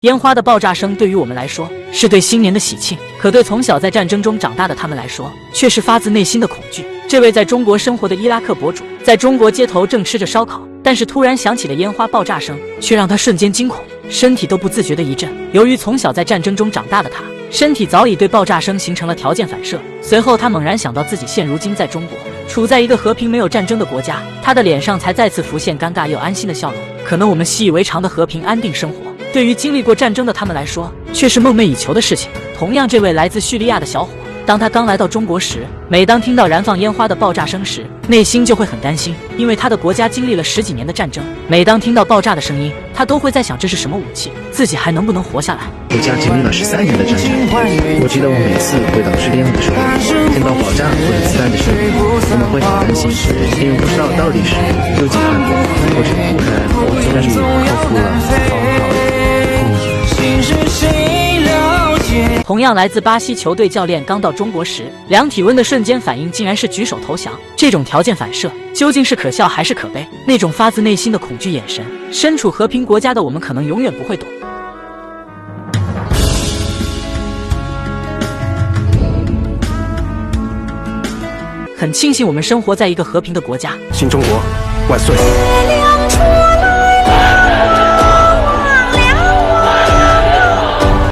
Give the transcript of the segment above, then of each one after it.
烟花的爆炸声对于我们来说是对新年的喜庆，可对从小在战争中长大的他们来说，却是发自内心的恐惧。这位在中国生活的伊拉克博主，在中国街头正吃着烧烤，但是突然响起的烟花爆炸声，却让他瞬间惊恐，身体都不自觉的一震。由于从小在战争中长大的他，身体早已对爆炸声形成了条件反射。随后他猛然想到自己现如今在中国，处在一个和平没有战争的国家，他的脸上才再次浮现尴尬又安心的笑容。可能我们习以为常的和平安定生活，对于经历过战争的他们来说，却是梦寐以求的事情。同样，这位来自叙利亚的小伙，当他刚来到中国时，每当听到燃放烟花的爆炸声时，内心就会很担心，因为他的国家经历了10几年的战争。每当听到爆炸的声音，他都会在想这是什么武器，自己还能不能活下来。国家经历了13年的战争，我记得我每次回到叙利亚的时候，听到爆炸或者子弹的声音，我们会很担心，因为不知道到底是究竟还活，或者突然我终于克服了好好的。同样来自巴西球队教练刚到中国时，量体温的瞬间反应竟然是举手投降。这种条件反射究竟是可笑还是可悲？那种发自内心的恐惧眼神，身处和平国家的我们可能永远不会懂。很庆幸我们生活在一个和平的国家。新中国万岁！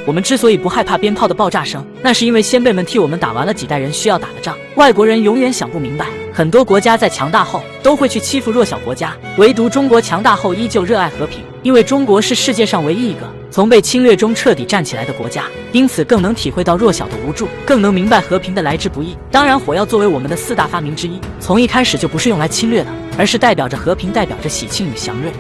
我们之所以不害怕鞭炮的爆炸声，那是因为先辈们替我们打完了几代人需要打的仗。外国人永远想不明白，很多国家在强大后都会去欺负弱小国家，唯独中国强大后依旧热爱和平，因为中国是世界上唯一一个从被侵略中彻底站起来的国家，因此更能体会到弱小的无助，更能明白和平的来之不易。当然，火药作为我们的4大发明之一，从一开始就不是用来侵略的，而是代表着和平，代表着喜庆与祥瑞。